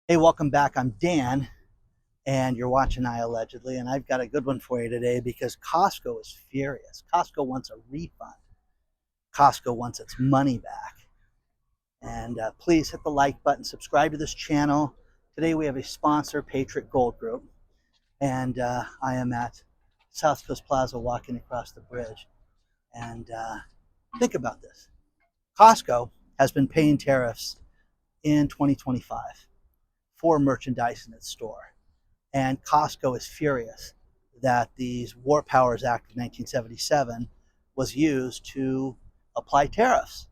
Hey, welcome back. I'm Dan, and you're watching iAllegedly, and I've got a good one for you today because Costco is furious. Costco wants a refund. Costco wants its money back. And please hit the like button, subscribe to this channel. Today we have a sponsor, Patriot Gold Group, and I am at South Coast Plaza walking across the bridge. And think about this. Costco has been paying tariffs in 2025 for merchandise in its store. And Costco is furious that the War Powers Act of 1977 was used to apply tariffs.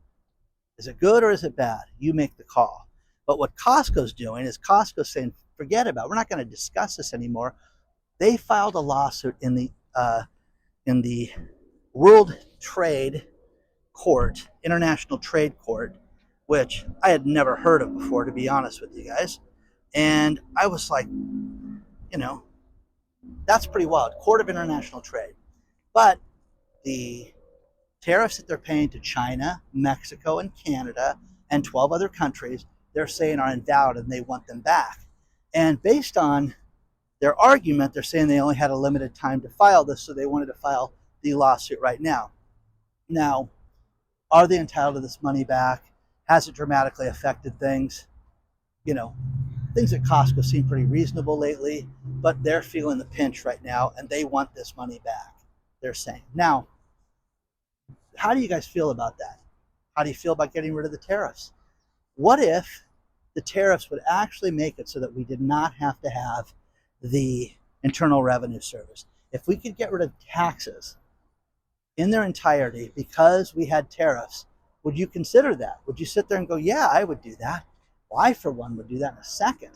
Is it good or is it bad? You make the call. But what Costco's doing is Costco's saying, forget about it. We're not going to discuss this anymore. They filed a lawsuit in the World Trade Court, International Trade Court, which I had never heard of before, to be honest with you guys. And I was like, you know, that's pretty wild. Court of International Trade. But the tariffs that they're paying to China, Mexico, and Canada, and 12 other countries, they're saying are invalid and they want them back. And based on their argument, they're saying they only had a limited time to file this, so they wanted to file the lawsuit right now. Now, are they entitled to this money back? Has it dramatically affected things? You know, things at Costco seem pretty reasonable lately, but they're feeling the pinch right now and they want this money back, they're saying. Now, how do you guys feel about that? How do you feel about getting rid of the tariffs? What if the tariffs would actually make it so that we did not have to have the Internal Revenue Service? If we could get rid of taxes in their entirety because we had tariffs, would you consider that? Would you sit there and go, yeah, I would do that? Well, I, for one, would do that in a second.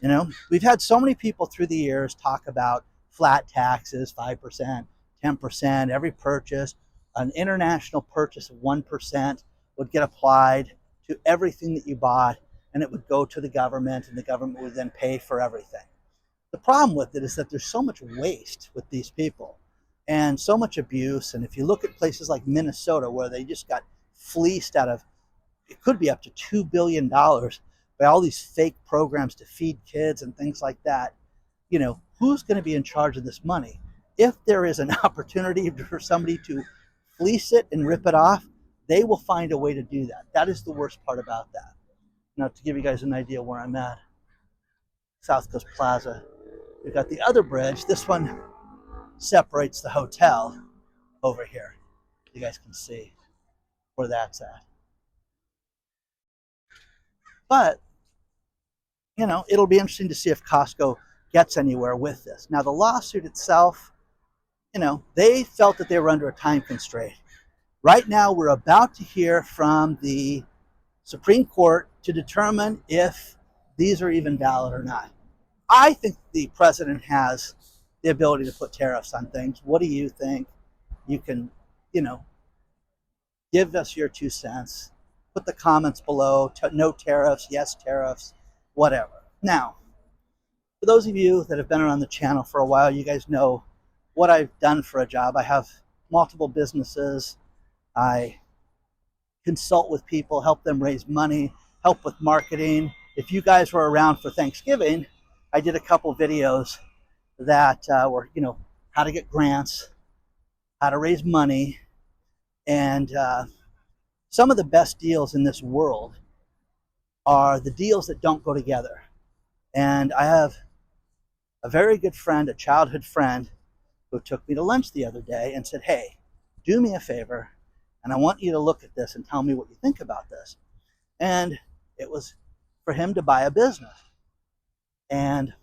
You know, we've had so many people through the years talk about flat taxes, 5%, 10%, every purchase. An international purchase of 1% would get applied to everything that you bought, and it would go to the government, and the government would then pay for everything. The problem with it is that there's so much waste with these people and so much abuse. And if you look at places like Minnesota, where they just got fleeced out of, it could be up to $2 billion by all these fake programs to feed kids and things like that, you know, who's going to be in charge of this money? If there is an opportunity for somebody to fleece it and rip it off, they will find a way to do that. That is the worst part about that. Now, to give you guys an idea where I'm at, South Coast Plaza, we've got the other bridge. This one separates the hotel over here. You guys can see where that's at. But, you know, it'll be interesting to see if Costco gets anywhere with this. Now, the lawsuit itself, you know, they felt that they were under a time constraint. Right now, we're about to hear from the Supreme Court to determine if these are even valid or not. I think the president has the ability to put tariffs on things. What do you think? You can, you know, give us your 2 cents. Put the comments below. No tariffs, yes tariffs, whatever. Now, for those of you that have been around the channel for a while, you guys know what I've done for a job. I have multiple businesses. I consult with people, help them raise money, help with marketing. If you guys were around for Thanksgiving, I did a couple videos that were, you know, how to get grants, how to raise money, and some of the best deals in this world are the deals that don't go together. And I have a very good friend, a childhood friend, who took me to lunch the other day and said, hey, do me a favor, and I want you to look at this and tell me what you think about this. And it was for him to buy a business. And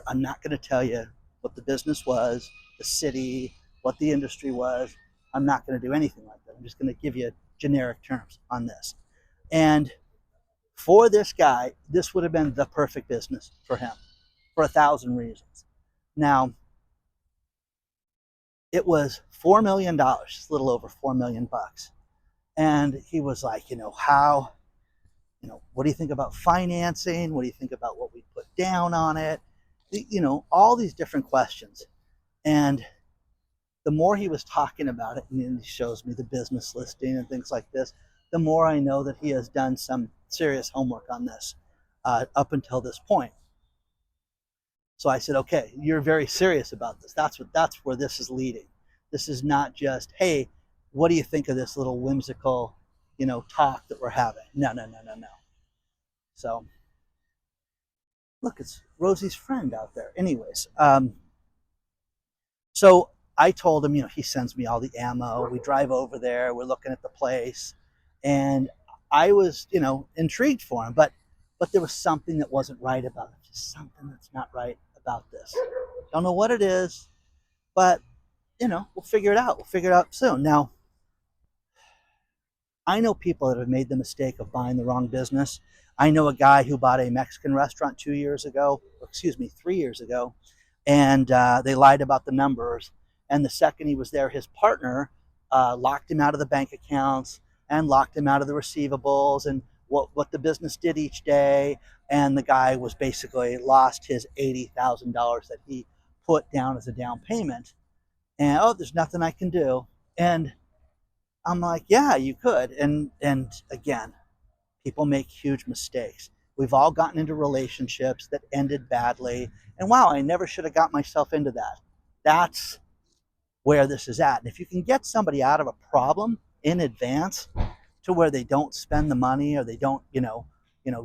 I'm not going to tell you what the business was, the city, what the industry was. I'm not going to do anything like that. I'm just going to give you generic terms on this. And for this guy, this would have been the perfect business for him for 1,000 reasons. Now, it was $4 million, a little over $4 million. And he was like, you know, how, you know, what do you think about financing? What do you think about what we put down on it? You know, all these different questions. And the more he was talking about it, and he shows me the business listing and things like this, the more I know that he has done some serious homework on this. up until this point. So I said, okay, you're very serious about this. That's where this is leading. This is not just, hey, what do you think of this little whimsical, talk that we're having? No, no, no, no, no. So look, it's Rosie's friend out there. Anyways, so I told him, he sends me all the ammo. We drive over there. We're looking at the place, and I was, intrigued for him, but there was something that wasn't right about it. Just something that's not right about this. Don't know what it is, but we'll figure it out. We'll figure it out soon. Now, I know people that have made the mistake of buying the wrong business. I know a guy who bought a Mexican restaurant 2 years ago, 3 years ago, and they lied about the numbers. And the second he was there, his partner locked him out of the bank accounts and locked him out of the receivables and what the business did each day. And the guy was basically lost his $80,000 that he put down as a down payment. And there's nothing I can do. And I'm like, yeah, you could. And again, people make huge mistakes. We've all gotten into relationships that ended badly. And wow, I never should have got myself into that. That's where this is at. And if you can get somebody out of a problem in advance to where they don't spend the money or they don't,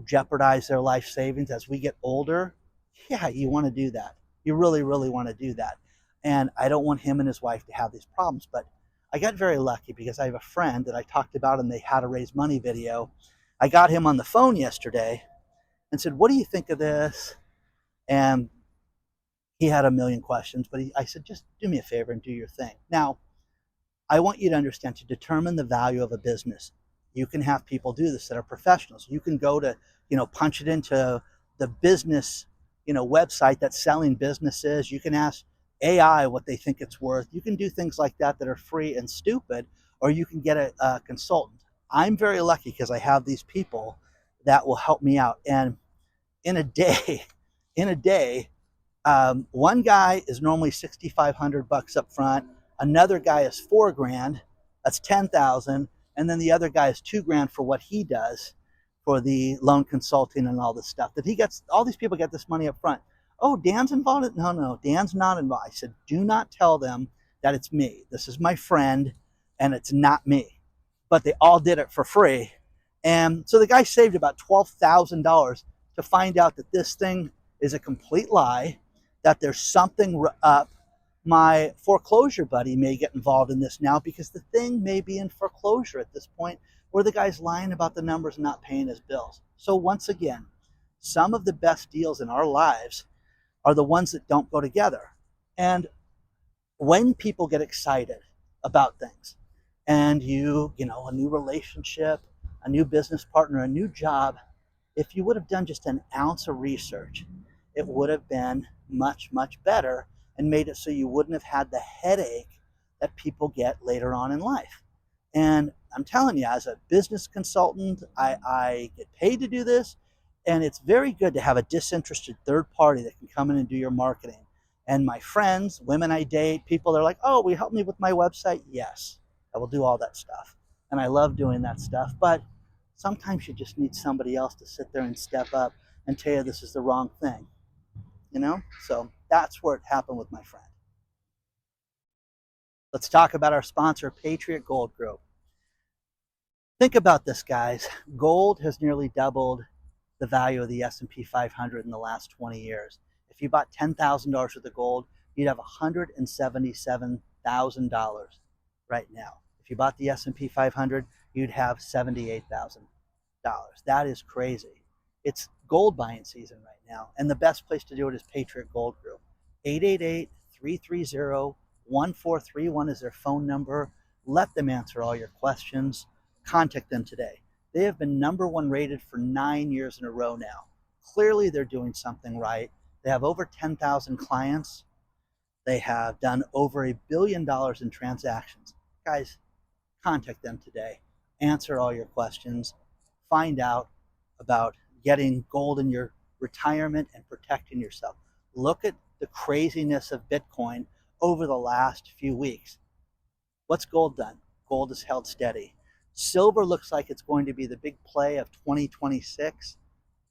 jeopardize their life savings as we get older, yeah, you want to do that. You really, really want to do that. And I don't want him and his wife to have these problems. But I got very lucky because I have a friend that I talked about in the How to Raise Money video. I got him on the phone yesterday and said, what do you think of this? And he had a million questions, but I said, just do me a favor and do your thing. Now, I want you to understand, to determine the value of a business, you can have people do this that are professionals. You can go to, punch it into the business, website that's selling businesses. You can ask AI what they think it's worth. You can do things like that that are free and stupid, or you can get a consultant. I'm very lucky because I have these people that will help me out. And in a day, one guy is normally $6,500 up front. Another guy is $4,000. That's $10,000. And then the other guy is $2,000 for what he does for the loan consulting and all this stuff. That he gets, all these people get this money up front. Oh, Dan's involved? No, Dan's not involved. I said, do not tell them that it's me. This is my friend, and it's not me. But they all did it for free. And so the guy saved about $12,000 to find out that this thing is a complete lie, that there's something up. My foreclosure buddy may get involved in this now because the thing may be in foreclosure at this point, where the guy's lying about the numbers and not paying his bills. So once again, some of the best deals in our lives are the ones that don't go together. And when people get excited about things, and a new relationship, a new business partner, a new job, if you would have done just an ounce of research, it would have been much, much better and made it so you wouldn't have had the headache that people get later on in life. And I'm telling you, as a business consultant, I get paid to do this, and it's very good to have a disinterested third party that can come in and do your marketing. And my friends, women I date, people, they're like, oh, will you help me with my website? Yes, I will do all that stuff. And I love doing that stuff. But sometimes you just need somebody else to sit there and step up and tell you this is the wrong thing. So that's where it happened with my friend. Let's talk about our sponsor, Patriot Gold Group. Think about this, guys. Gold has nearly doubled the value of the S&P 500 in the last 20 years. If you bought $10,000 worth of gold, you'd have $177,000 right now. If you bought the S&P 500, you'd have $78,000. That is crazy. It's gold buying season right now, and the best place to do it is Patriot Gold Group. 888-330-1431 is their phone number. Let them answer all your questions. Contact them today. They have been #1 rated for 9 years in a row now. Clearly, they're doing something right. They have over 10,000 clients. They have done over $1 billion in transactions. Guys, contact them today. Answer all your questions. Find out about getting gold in your retirement and protecting yourself. Look at the craziness of Bitcoin over the last few weeks. What's gold done? Gold has held steady. Silver looks like it's going to be the big play of 2026.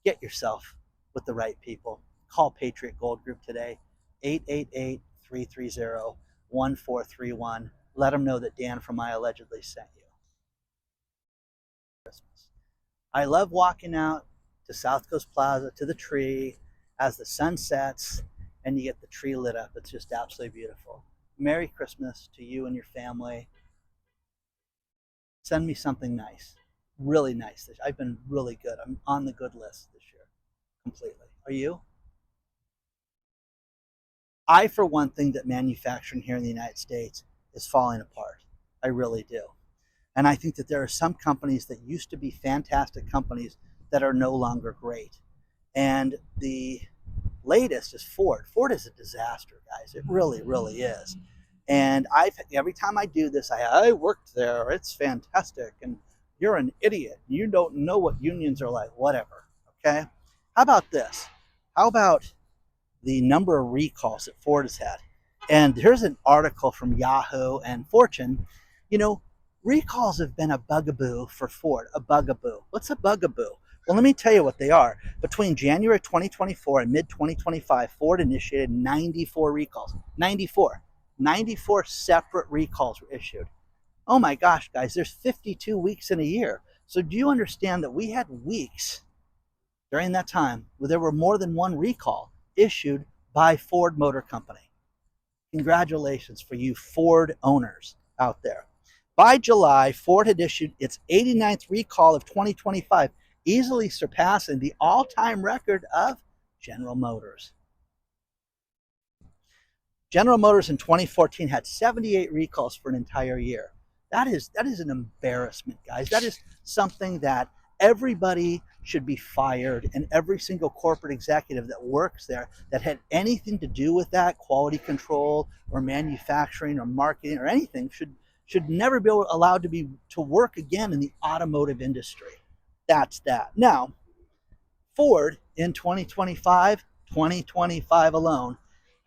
Get yourself with the right people. Call Patriot Gold Group today, 888-330-1431. Let them know that Dan from iAllegedly sent you. Christmas. I love walking out to South Coast Plaza, to the tree, as the sun sets and you get the tree lit up. It's just absolutely beautiful. Merry Christmas to you and your family. Send me something nice, really nice. I've been really good. I'm on the good list this year, completely. Are you? I, for one, think that manufacturing here in the United States is falling apart. I really do. And I think that there are some companies that used to be fantastic companies that are no longer great. And the latest is Ford. Ford is a disaster, guys. It really, really is. And every time I do this, I worked there. It's fantastic. And you're an idiot. You don't know what unions are like. Whatever. Okay. How about this? How about the number of recalls that Ford has had? And here's an article from Yahoo and Fortune. You know, recalls have been a bugaboo for Ford. A bugaboo. What's a bugaboo? Well, let me tell you what they are. Between January 2024 and mid-2025, Ford initiated 94 recalls. 94. 94 separate recalls were issued. Oh my gosh, guys, there's 52 weeks in a year. So do you understand that we had weeks during that time where there were more than one recall issued by Ford Motor Company? Congratulations for you Ford owners out there. By July, Ford had issued its 89th recall of 2025, easily surpassing the all-time record of General Motors. General Motors in 2014 had 78 recalls for an entire year. That is an embarrassment, guys. That is something that everybody should be fired, and every single corporate executive that works there that had anything to do with that, quality control or manufacturing or marketing or anything, should never be allowed to work again in the automotive industry. That's that. Now, Ford in 2025 alone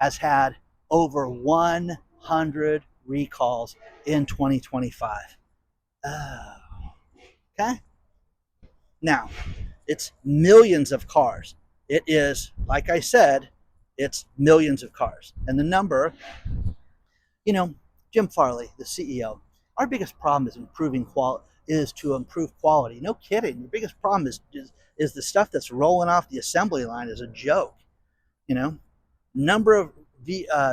has had over 100 recalls in 2025. Okay? Now, it's millions of cars. It is, like I said, it's millions of cars. And the number, Jim Farley, the CEO, our biggest problem is to improve quality. No kidding. The biggest problem is the stuff that's rolling off the assembly line is a joke. Number of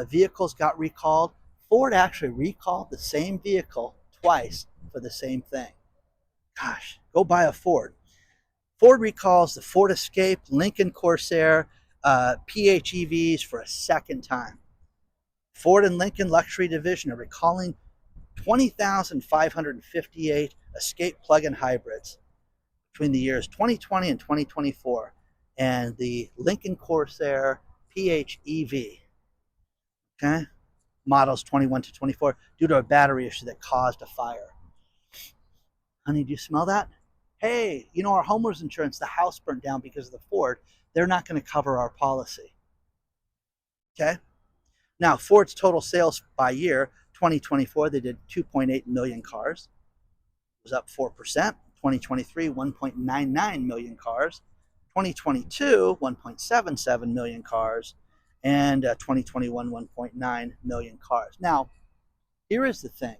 vehicles got recalled. Ford actually recalled the same vehicle twice for the same thing. Gosh, go buy a Ford. Ford recalls the Ford Escape, Lincoln Corsair, PHEVs for a second time. Ford and Lincoln Luxury Division are recalling 20,558 Escape plug-in hybrids between the years 2020 and 2024, and the Lincoln Corsair PHEV, okay, models 21 to 24, due to a battery issue that caused a fire. Honey, do you smell that? Hey, our homeowners insurance, the house burned down because of the Ford. They're not going to cover our policy. Okay? Now, Ford's total sales by year, 2024, they did 2.8 million cars. It was up 4%. 2023, 1.99 million cars. 2022, 1.77 million cars. And 2021, 1.9 million cars. Now, here is the thing.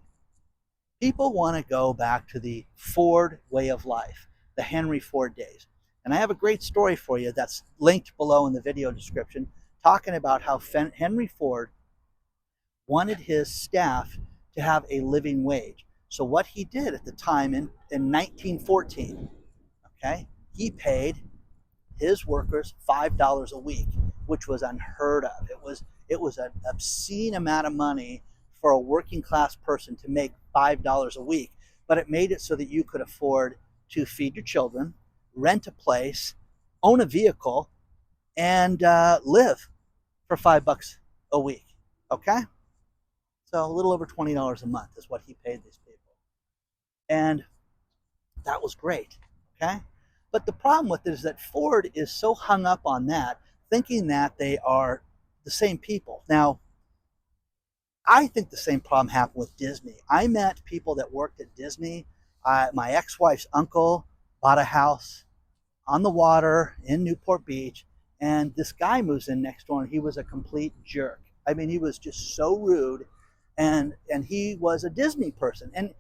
People want to go back to the Ford way of life, the Henry Ford days. And I have a great story for you that's linked below in the video description, talking about how Henry Ford wanted his staff to have a living wage. So what he did at the time in 1914, okay, he paid his workers $5 a week, which was unheard of. It was an obscene amount of money for a working class person to make $5 a week, but it made it so that you could afford to feed your children, rent a place, own a vehicle, and live for $5 a week. Okay? So a little over $20 a month is what he paid these people. And that was great. Okay? But the problem with it is that Ford is so hung up on that, thinking that they are the same people. Now, I think the same problem happened with Disney. I met people that worked at Disney. My ex-wife's uncle bought a house on the water in Newport Beach, and this guy moves in next door, and he was a complete jerk. I mean, he was just so rude, and he was a Disney person, and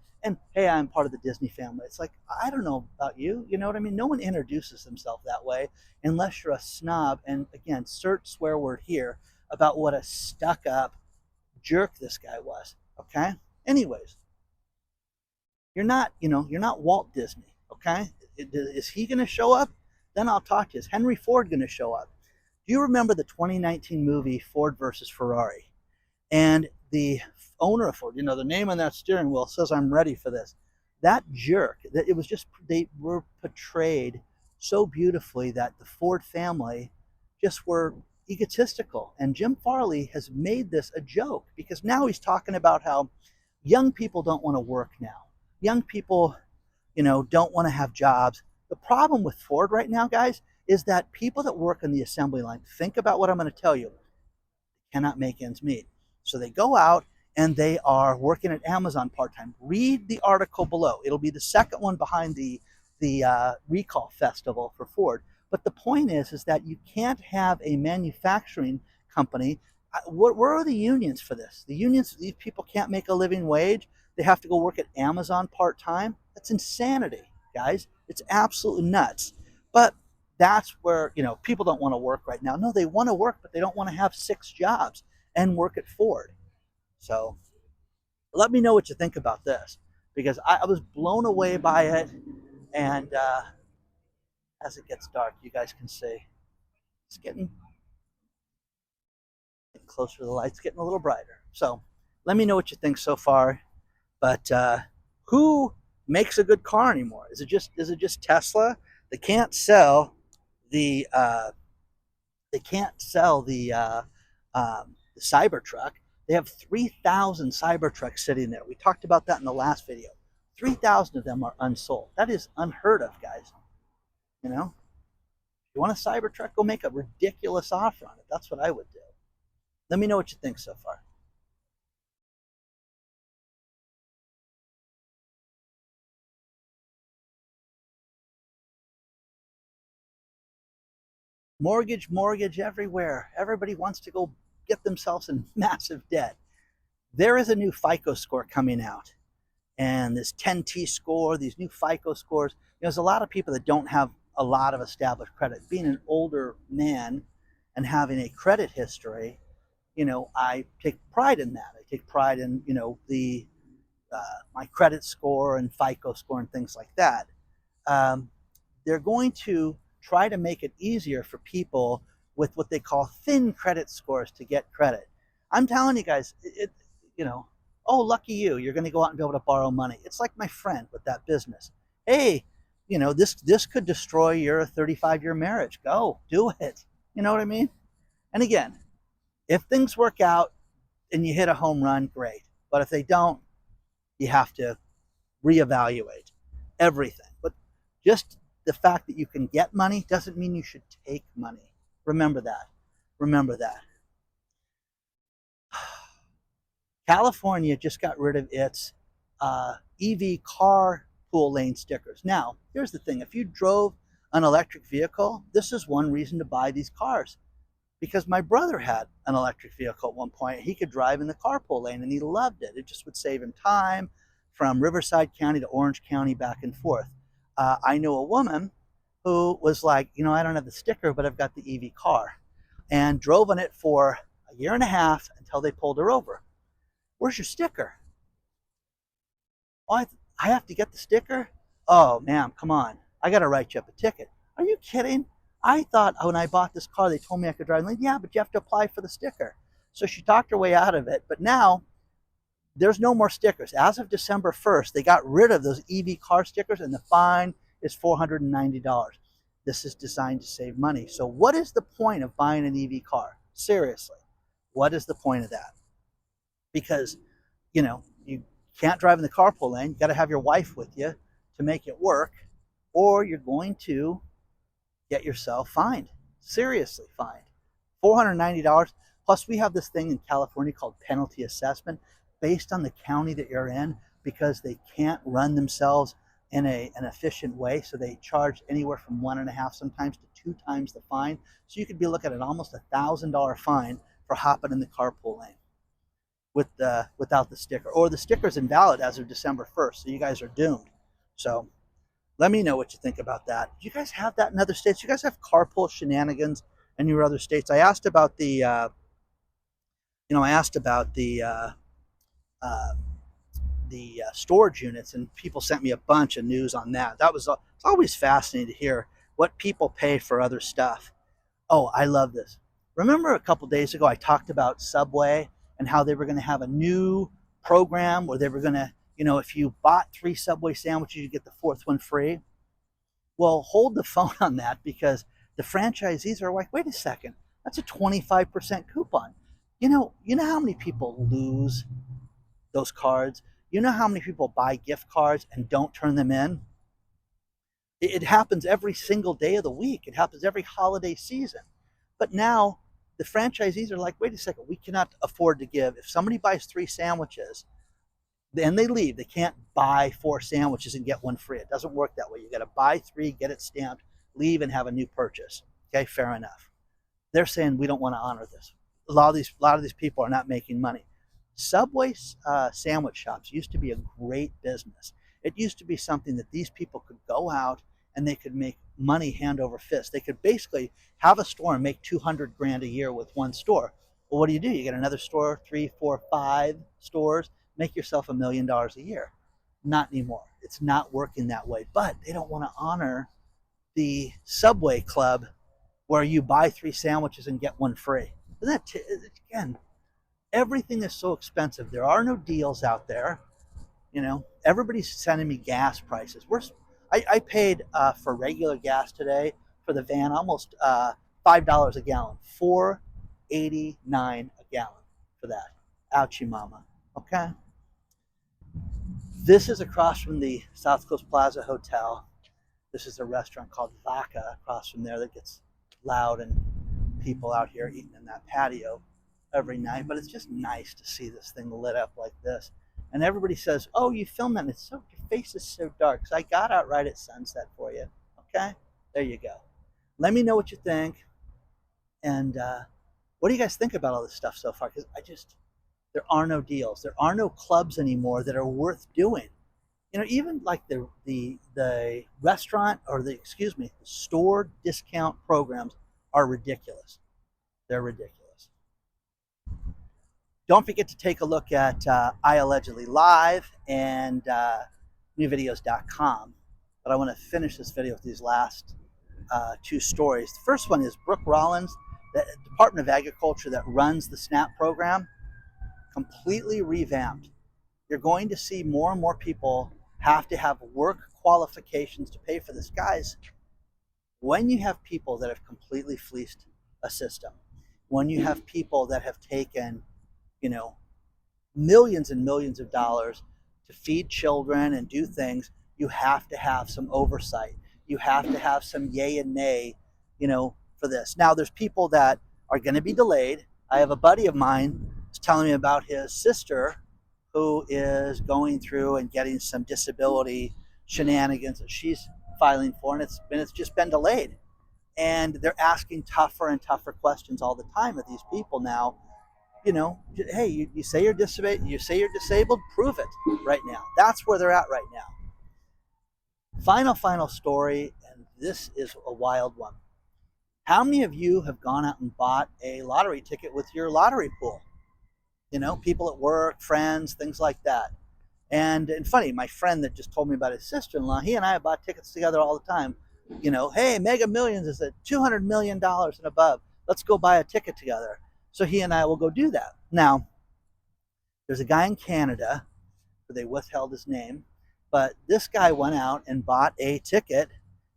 hey, I'm part of the Disney family. It's like, I don't know about you, you know what I mean? No one introduces themselves that way unless you're a snob. And again, search swear word here about what a stuck up jerk this guy was. Okay. Anyways, you're not Walt Disney. Okay. Is he going to show up? Then I'll talk to you. Is Henry Ford going to show up? Do you remember the 2019 movie Ford versus Ferrari? And the owner of Ford, the name on that steering wheel says, "I'm ready for this." That jerk, that it was just, they were portrayed so beautifully that the Ford family just were egotistical. And Jim Farley has made this a joke because now he's talking about how young people don't want to work now. Young people, don't want to have jobs. The problem with Ford right now, guys, is that people that work in the assembly line, think about what I'm going to tell you, cannot make ends meet. So they go out and they are working at Amazon part-time. Read the article below. It'll be the second one behind the recall festival for Ford. But the point is that you can't have a manufacturing company. Where are the unions for this? The unions, these people can't make a living wage. They have to go work at Amazon part-time. That's insanity, guys. It's absolutely nuts. But that's where, people don't want to work right now. No, they want to work, but they don't want to have 6 jobs and work at Ford. So let me know what you think about this, because I was blown away by it. And as it gets dark, you guys can see it's getting closer to the lights, getting a little brighter. So let me know what you think so far. But who makes a good car anymore? Is it just Tesla? They can't sell the Cybertruck. They have 3,000 Cybertrucks sitting there. We talked about that in the last video. 3,000 of them are unsold. That is unheard of, guys. If you want a Cybertruck, go make a ridiculous offer on it. That's what I would do. Let me know what you think so far. Mortgage everywhere. Everybody wants to go get themselves in massive debt. There is a new FICO score coming out. And this 10T score, these new FICO scores, there's a lot of people that don't have a lot of established credit. Being an older man and having a credit history, I take pride in that. I take pride in, my credit score and FICO score and things like that. They're going to try to make it easier for people with what they call thin credit scores to get credit. I'm telling you guys, oh, lucky you, you're going to go out and be able to borrow money. It's like my friend with that business. Hey, this could destroy your 35-year marriage. Go, do it. You know what I mean? And again, if things work out and you hit a home run, great. But if they don't, you have to reevaluate everything. But just the fact that you can get money doesn't mean you should take money. Remember that. Remember that. California just got rid of its EV carpool lane stickers. Now, here's the thing. If you drove an electric vehicle, this is one reason to buy these cars. Because my brother had an electric vehicle at one point. He could drive in the carpool lane, and he loved it. It just would save him time from Riverside County to Orange County back and forth. I know a woman who was like, I don't have the sticker, but I've got the EV car. And drove on it for a year and a half until they pulled her over. Where's your sticker? Oh, I have to get the sticker? Oh, ma'am, come on. I got to write you up a ticket. Are you kidding? I thought when I bought this car, they told me I could drive. I'm like, yeah, but you have to apply for the sticker. So she talked her way out of it. But now there's no more stickers. As of December 1st, they got rid of those EV car stickers, and the fine is $490. This is designed to save money. So what is the point of buying an EV car? Seriously, what is the point of that? Because, you can't drive in the carpool lane. You got to have your wife with you to make it work, or you're going to get yourself fined. Seriously fined. $490. Plus, we have this thing in California called penalty assessment based on the county that you're in, because they can't run themselves an efficient way. So they charge anywhere from 1.5 sometimes to 2 times the fine. So you could be looking at almost $1,000 fine for hopping in the carpool lane without the sticker, or the sticker's invalid as of December 1st. So you guys are doomed. So let me know what you think about that. Do you guys have that in other states? Do you guys have carpool shenanigans in your other states? I asked about the storage units, and people sent me a bunch of news on that. It's always fascinating to hear what people pay for other stuff. Oh, I love this. Remember a couple days ago I talked about Subway and how they were going to have a new program where they were going to, if you bought 3 Subway sandwiches, you get the 4th one free. Well, hold the phone on that, because the franchisees are like, wait a second, that's a 25% coupon. You know how many people lose those cards? You know how many people buy gift cards and don't turn them in? It happens every single day of the week. It happens every holiday season. But now the franchisees are like, wait a second, we cannot afford to give. If somebody buys 3 sandwiches, then they leave. They can't buy 4 sandwiches and get 1 free. It doesn't work that way. You got to buy 3, get it stamped, leave, and have a new purchase. Okay, fair enough. They're saying we don't want to honor this. A lot of these people are not making money. Subway sandwich shops used to be a great business. It used to be something that these people could go out and they could make money hand over fist. They could basically have a store and make 200 grand a year with one store. Well, what do? You get another store, 3, 4, 5 stores, make yourself $1 million a year. Not anymore. It's not working that way. But they don't want to honor the Subway Club where you buy 3 sandwiches and get 1 free. And again, everything is so expensive. There are no deals out there. Everybody's sending me gas prices. I paid for regular gas today for the van almost $5 a gallon, $4.89 a gallon for that. Ouchie mama. Okay. This is across from the South Coast Plaza Hotel. This is a restaurant called Vaca across from there that gets loud, and people out here eating in that patio every night. But it's just nice to see this thing lit up like this. And everybody says, oh, you filmed that, and your face is so dark. So I got out right at sunset for you. Okay? There you go. Let me know what you think. And what do you guys think about all this stuff so far? Because there are no deals. There are no clubs anymore that are worth doing. Even like the restaurant or the store discount programs are ridiculous. They're ridiculous. Don't forget to take a look at iAllegedly Live and newvideos.com. But I want to finish this video with these last 2 stories. The first one is Brooke Rollins, the Department of Agriculture that runs the SNAP program, completely revamped. You're going to see more and more people have to have work qualifications to pay for this. Guys, when you have people that have completely fleeced a system, when you have people that have taken millions and millions of dollars to feed children and do things, you have to have some oversight. You have to have some yay and nay, for this. Now, there's people that are going to be delayed. I have a buddy of mine who's telling me about his sister who is going through and getting some disability shenanigans that she's filing for, and it's just been delayed. And they're asking tougher and tougher questions all the time of these people now. Hey, you say you're disabled, prove it right now. That's where they're at right now. Final story, and this is a wild one. How many of you have gone out and bought a lottery ticket with your lottery pool? People at work, friends, things like that. And funny, my friend that just told me about his sister-in-law, he and I have bought tickets together all the time. Hey, Mega Millions is at $200 million and above. Let's go buy a ticket together. So he and I will go do that. Now, there's a guy in Canada, where they withheld his name, but this guy went out and bought a ticket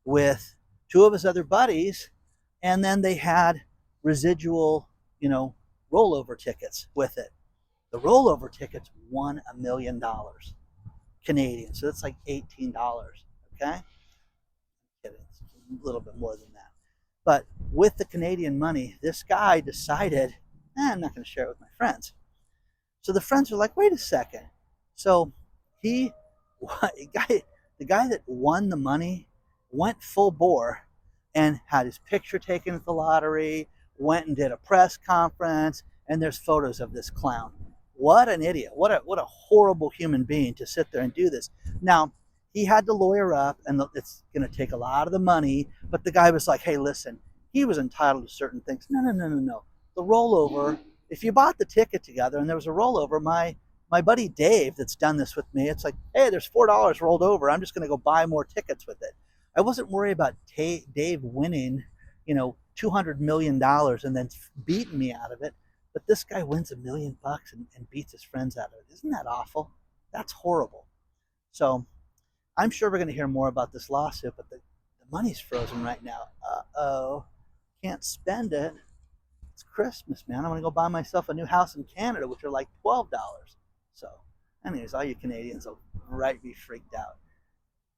with 2 of his other buddies, and then they had residual, rollover tickets with it. The rollover tickets won $1 million Canadian, so that's like $18. Okay, it's a little bit more than that. But with the Canadian money, this guy decided, I'm not going to share it with my friends. So the friends are like, wait a second. So guy The guy that won the money went full bore and had his picture taken at the lottery, went and did a press conference, and there's photos of this clown. What an idiot. What a horrible human being to sit there and do this. Now, he had to lawyer up, and it's going to take a lot of the money, but the guy was like, hey, listen, he was entitled to certain things. No. The rollover, if you bought the ticket together and there was a rollover, my buddy Dave that's done this with me, it's like, hey, there's $4 rolled over. I'm just going to go buy more tickets with it. I wasn't worried about Dave winning, $200 million and then beating me out of it. But this guy wins $1 million and beats his friends out of it. Isn't that awful? That's horrible. So I'm sure we're going to hear more about this lawsuit, but the money's frozen right now. Uh-oh. Can't spend it. It's Christmas, man. I'm going to go buy myself a new house in Canada, which are like $12. So anyways, all you Canadians will be freaked out.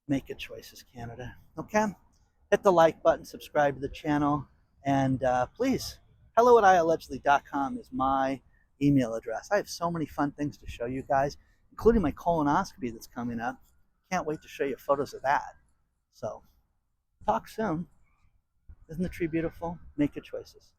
Make good choices, Canada. Okay? Hit the like button, subscribe to the channel, and please, hello@iallegedly.com is my email address. I have so many fun things to show you guys, including my colonoscopy that's coming up. Can't wait to show you photos of that. So, talk soon. Isn't the tree beautiful? Make good choices.